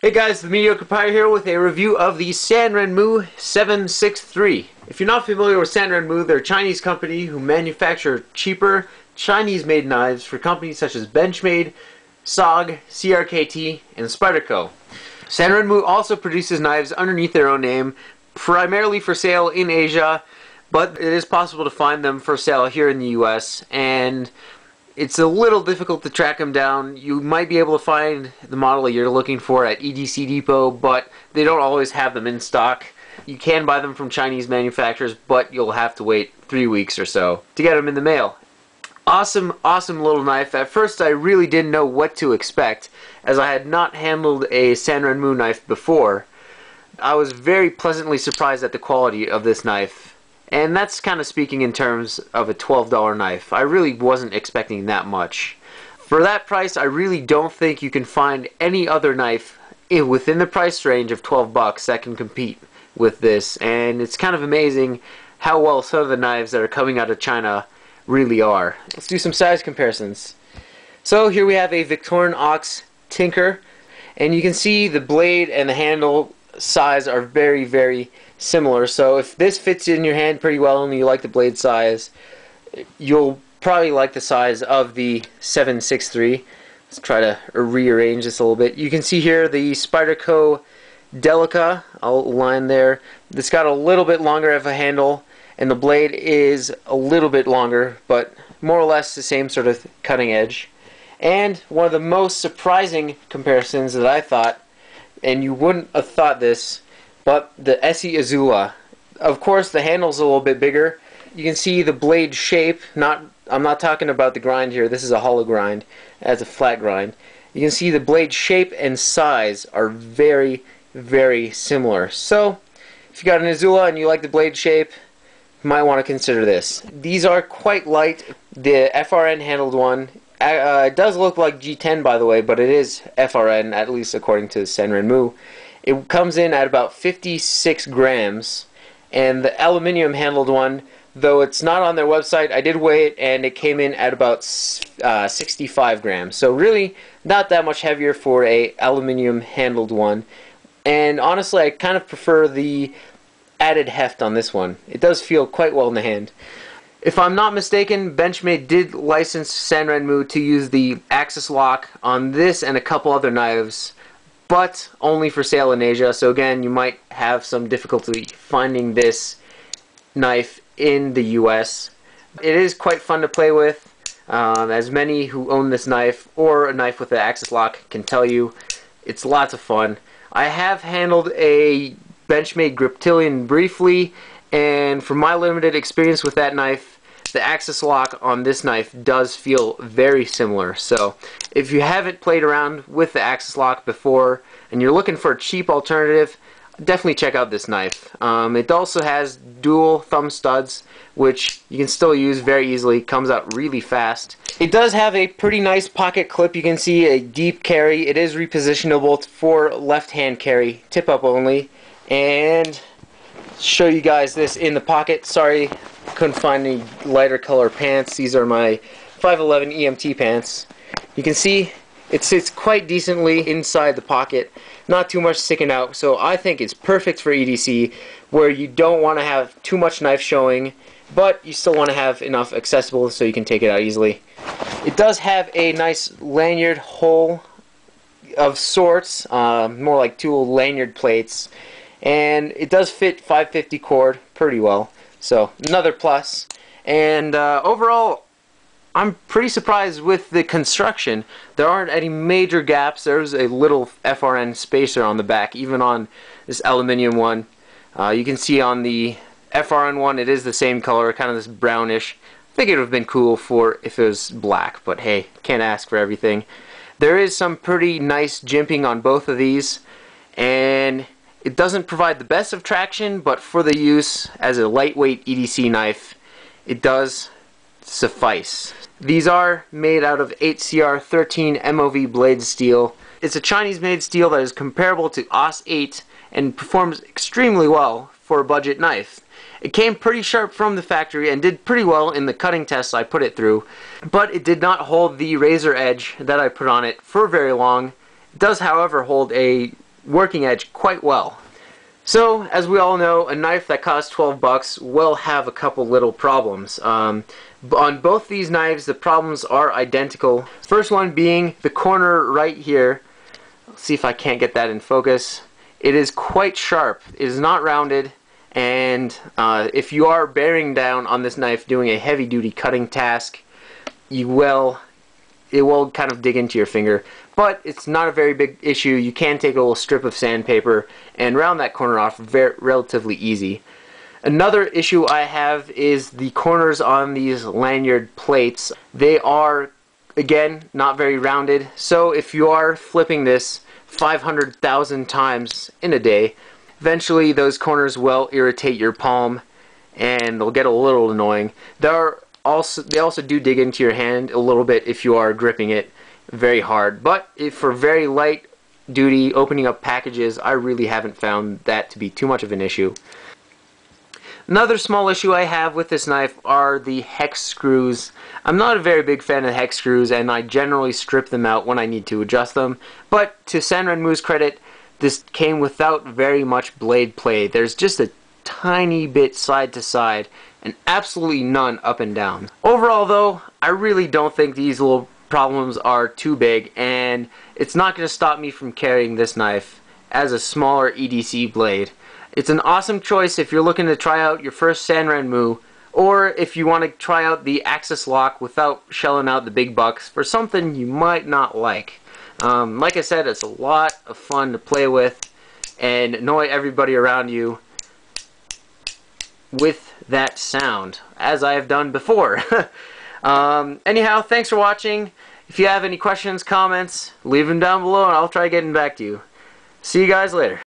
Hey guys, the Mediocre Pie here with a review of the Sanrenmu 763. If you're not familiar with Sanrenmu, they're a Chinese company who manufacture cheaper Chinese-made knives for companies such as Benchmade, SOG, CRKT, and Spyderco. Sanrenmu also produces knives underneath their own name, primarily for sale in Asia, but it is possible to find them for sale here in the US, and it's a little difficult to track them down. You might be able to find the model that you're looking for at EDC Depot, but they don't always have them in stock. You can buy them from Chinese manufacturers, but you'll have to wait 3 weeks or so to get them in the mail. Awesome little knife. At first I really didn't know what to expect, as I had not handled a Sanrenmu knife before. I was very pleasantly surprised at the quality of this knife. And that's kind of speaking in terms of a $12 knife. I really wasn't expecting that much. For that price, I really don't think you can find any other knife within the price range of 12 bucks that can compete with this. And it's kind of amazing how well some of the knives that are coming out of China really are. Let's do some size comparisons. So here we have a Victorian Ox Tinker, and you can see the blade and the handle size are very similar. So if this fits in your hand pretty well and you like the blade size, you'll probably like the size of the 763. Let's try to rearrange this a little bit. You can see here the Spyderco Delica outline there. It's got a little bit longer of a handle, and the blade is a little bit longer, but more or less the same sort of cutting edge. And one of the most surprising comparisons that I thought, and you wouldn't have thought this, but the Essie Azula. Of course, the handle's a little bit bigger. You can see the blade shape. I'm not talking about the grind here. This is a hollow grind. It has a flat grind. You can see the blade shape and size are very similar. So, if you got an Azula and you like the blade shape, you might want to consider this. These are quite light. The FRN handled one. It does look like G10, by the way, but it is FRN, at least according to Sanrenmu. It comes in at about 56 grams, and the aluminium handled one, though it's not on their website, I did weigh it and it came in at about 65 grams. So really not that much heavier for a aluminium handled one. And honestly, I kind of prefer the added heft on this one. It does feel quite well in the hand. If I'm not mistaken, Benchmade did license Sanrenmu to use the axis lock on this and a couple other knives, but only for sale in Asia. So again, you might have some difficulty finding this knife in the US. It is quite fun to play with, as many who own this knife or a knife with an axis lock can tell you. It's lots of fun. I have handled a Benchmade Griptilian briefly, and from my limited experience with that knife, the axis lock on this knife does feel very similar. So if you haven't played around with the axis lock before and you're looking for a cheap alternative, definitely check out this knife. It also has dual thumb studs, which you can still use very easily. Comes out really fast. It does have a pretty nice pocket clip. You can see a deep carry. It is repositionable for left-hand carry, tip up only. And show you guys this in the pocket. Sorry, couldn't find any lighter color pants. These are my 511 EMT pants. You can see it sits quite decently inside the pocket, not too much sticking out, so I think it's perfect for EDC, where you don't want to have too much knife showing, but you still want to have enough accessible so you can take it out easily. It does have a nice lanyard hole of sorts, more like two lanyard plates, and it does fit 550 cord pretty well, so another plus. And overall, I'm pretty surprised with the construction. There aren't any major gaps. There's a little FRN spacer on the back, even on this aluminium one. You can see on the FRN one, it is the same color, kind of this brownish. I think it would have been cool for if it was black, but hey, can't ask for everything. There is some pretty nice jimping on both of these, and it doesn't provide the best of traction, but for the use as a lightweight EDC knife, it does suffice. These are made out of 8CR13 MOV blade steel. It's a Chinese-made steel that is comparable to AUS 8 and performs extremely well for a budget knife. It came pretty sharp from the factory and did pretty well in the cutting tests I put it through, but it did not hold the razor edge that I put on it for very long. It does, however, hold a working edge quite well. So, as we all know, a knife that costs 12 bucks will have a couple little problems. On both these knives, the problems are identical. First one being the corner right here. Let's see if I can't get that in focus. It is quite sharp. It is not rounded, and if you are bearing down on this knife doing a heavy-duty cutting task, it will kind of dig into your finger. But it's not a very big issue. You can take a little strip of sandpaper and round that corner off relatively easy. Another issue I have is the corners on these lanyard plates. They are, again, not very rounded. So if you are flipping this 500,000 times in a day, eventually those corners will irritate your palm and they'll get a little annoying. They also do dig into your hand a little bit if you are gripping it very hard. But if for very light duty opening up packages, I really haven't found that to be too much of an issue. Another small issue I have with this knife are the hex screws. I'm not a very big fan of hex screws, and I generally strip them out when I need to adjust them. But to Sanrenmu's credit, this came without very much blade play. There's just a tiny bit side to side and absolutely none up and down. Overall though, I really don't think these little problems are too big, and it's not going to stop me from carrying this knife as a smaller EDC blade. It's an awesome choice if you're looking to try out your first Sanrenmu, or if you want to try out the Axis lock without shelling out the big bucks for something you might not like. Like I said, it's a lot of fun to play with and annoy everybody around you with that sound, as I have done before. Anyhow, thanks for watching. If you have any questions, comments, leave them down below and I'll try getting back to you. See you guys later.